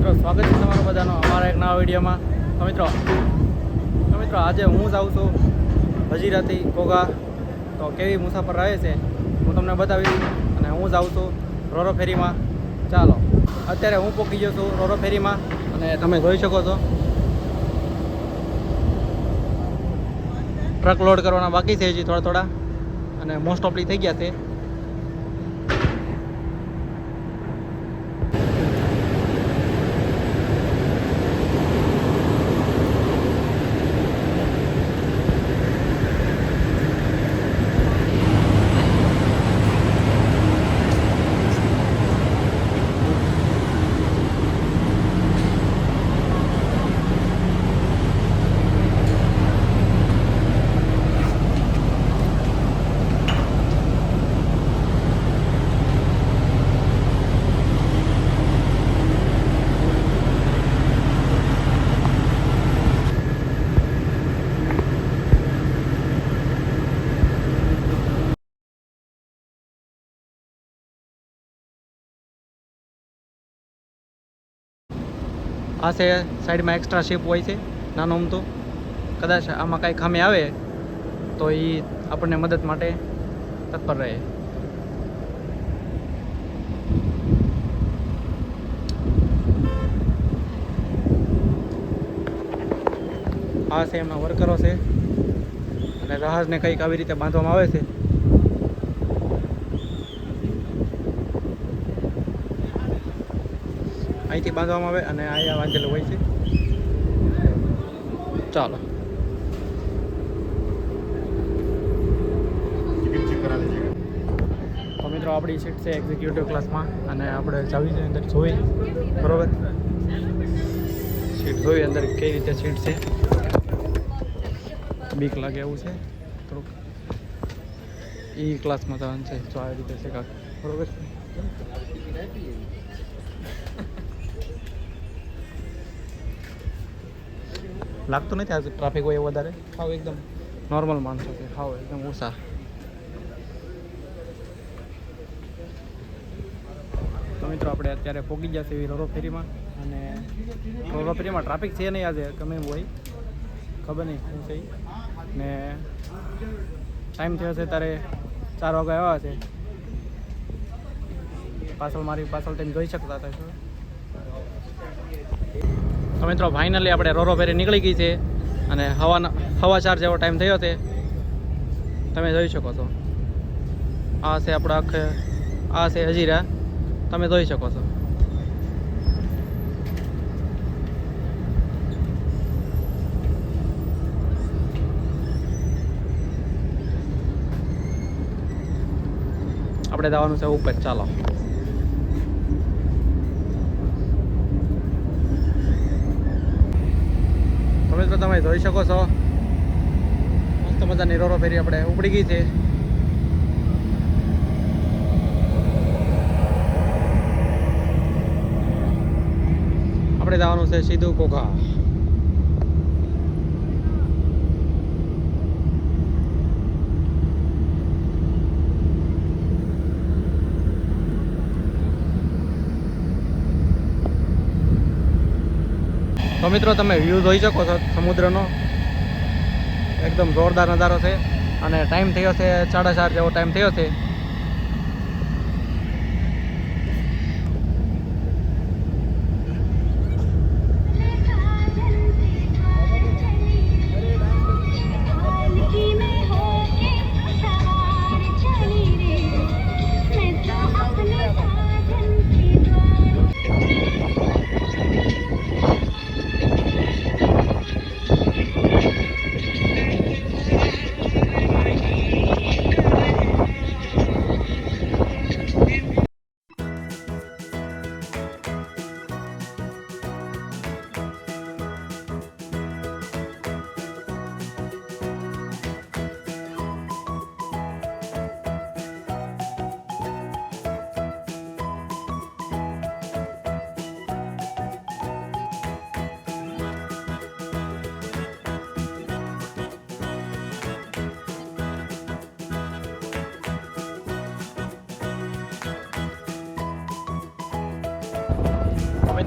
સ્વાગત છે તમારું બધાનો અમારા એક નવા વિડીયોમાં. તો મિત્રો આજે હું જાઉં છું હજીરાથી ઘોઘા. તો કેવી મુસાફર રહે છે હું તમને બતાવીશ. અને હું જાઉં છું રોરો ફેરીમાં. ચાલો, અત્યારે હું પહોંચી ગયો છું રોરો ફેરીમાં અને તમે જોઈ શકો છો ટ્રક લોડ કરવાના બાકી છે હજી થોડા અને મોસ્ટ ઓફલી થઈ ગયા છે. આ છે સાઈડમાં એક્સ્ટ્રા શિપ હોય છે નાનો અમથું. કદાચ આમાં કાંઈ ખામી આવે તો એ આપણને મદદ માટે તત્પર રહે. આ છે એમના વર્કરો છે અને જહાજને કંઈક આવી રીતે બાંધવામાં આવે છે. અહીંથી બાંધવામાં આવે અને અહીંયા બાંધેલું હોય છે. ચાલો, તો મિત્રો આપણી સીટ છે એક્ઝિક્યુટિવ ક્લાસમાં અને આપણે જાવી છે અંદર જોઈ. બરાબર, સીટ જોઈ અંદર કઈ રીતે સીટ છે. બીક લાગે એવું છે થોડુંક. એ ક્લાસમાં જવાનું છે જો આવી રીતે છે કાંક. બરાબર, લાગતું નથી આજે ટ્રાફિક હોય વધારે. ખાવ એકદમ નોર્મલ માણસો છે, ખાવ એકદમ ઓછા. તો મિત્રો આપણે અત્યારે પહોંચી ગયા છીએ રોરો ફેરીમાં. અને રોરો ફેરીમાં ટ્રાફિક છે નહીં આજે, ગમે એમ હોય ખબર નહીં શું છે. ને ટાઈમ થયો છે ત્યારે 4 વાગે આવ્યા છે. મારી પાછળ તમે જોઈ શકતા હતા. તો મિત્રો ફાઇનલી આપણે રોરો ફેરી નીકળી ગઈ છે અને હવા 4 જેવો ટાઈમ થયો છે. તમે જોઈ શકો છો આ છે આપણા આ છે હજીરા. તમે જોઈ શકો છો. આપણે જવાનું છે ઉપર. ચાલો, તો તમે જોઈ શકો છો મસ્ત મજાની રોરો ફેરી આપણે ઉપડી ગઈ છે. આપણે જવાનું છે સીધું ઘોઘા. તો મિત્રો તમે વ્યૂ જોઈ શકો છો સમુદ્રનો. એકદમ જોરદાર નજારો છે અને ટાઈમ થયો છે 4:30 જેવો ટાઈમ થયો છે.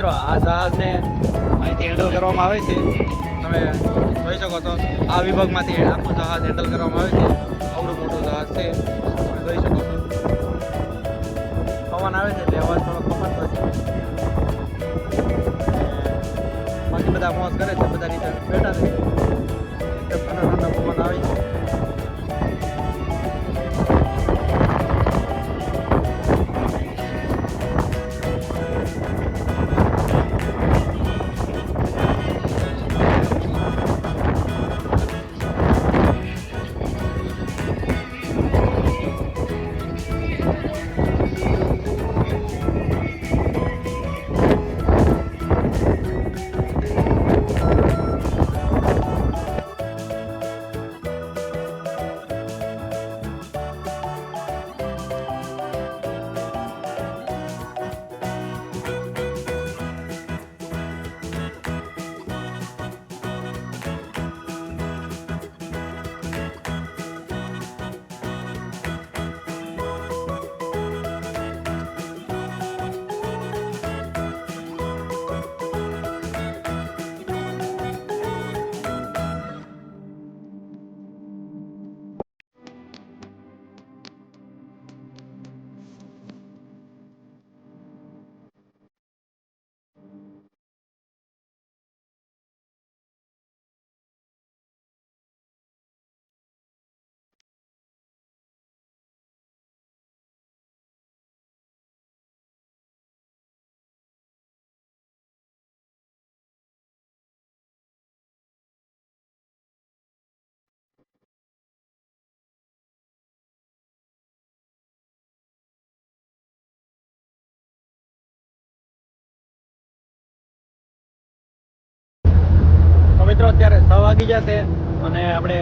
મિત્રો આ જહાજને અહીંથી હેન્ડલ કરવામાં આવે છે. તમે જોઈ શકો છો આ વિભાગમાંથી આખું જહાજ હેન્ડલ કરવામાં આવે છે. આવડું મોટું જહાજ છે તમે જોઈ શકો છો. પવન આવે છે એટલે અવાજ થોડો કપાતો છે. બાકી બધા મોજ કરે છે, બધા રીતે બેઠા છે. ઠંડા ઠંડા પવન આવે છે. મિત્રો અત્યારે 6 વાગી જશે અને આપણે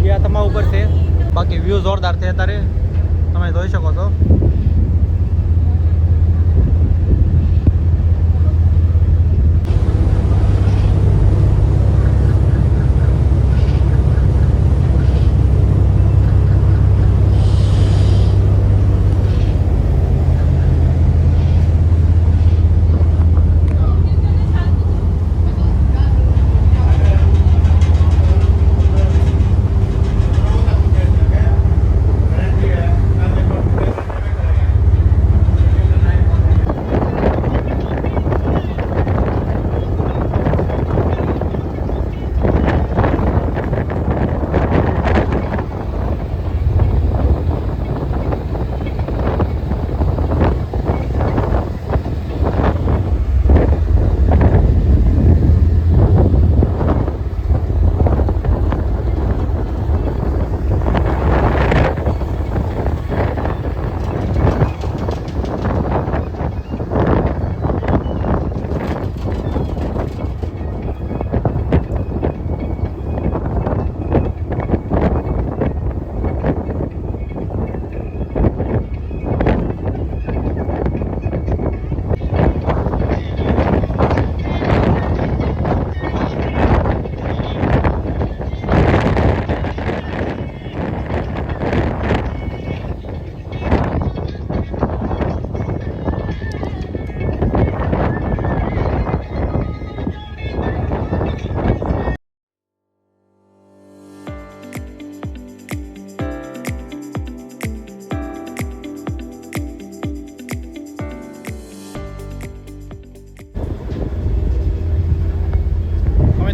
ગિયાથમા ઉપર છે. બાકી વ્યૂ જોરદાર છે અત્યારે તમે જોઈ શકો છો.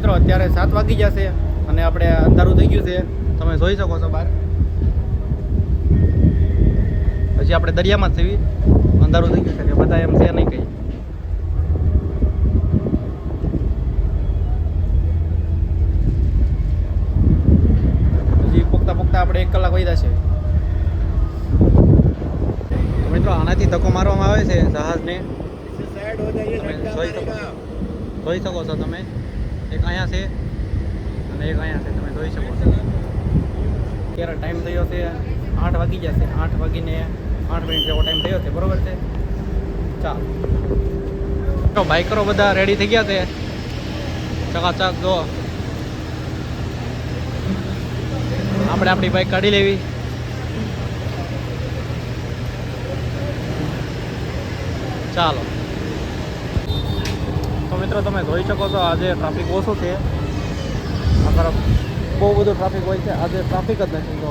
મિત્રો અત્યારે 7 વાગી જશે અને આપણે અંધારું થઈ ગયું છે તમે જોઈ શકો છો બહાર. હજી આપણે દરિયામાં જ છીએ, અંધારું થઈ ગયું છે કે બધા એમ છે નહીં કંઈ. હજી પોકતા પોકતા આપણે 1 કલાક વહી જશે. મિત્રો આનાથી ધક્કો મારવામાં આવે છે જહાજને, જોઈ શકો છો તમે. એક અહીંયા છે અને એક અહીંયા છે, તમે જોઈ શકો છો. અત્યારે ટાઈમ થયો છે 8 વાગી જશે. 8 વાગીને 8 મિનિટ જેવો ટાઈમ થયો છે, બરોબર છે. ચાલો તો બાઇકરો બધા રેડી થઈ ગયા છે, ચકાચક. જો આપણે આપણી બાઇક કાઢી લેવી. ચાલો મિત્રો તમે જોઈ શકો છો આજે ટ્રાફિક ઓછું છે આ તરફ બહુ બધું ટ્રાફિક હોય છે આજે ટ્રાફિક જ નથી તો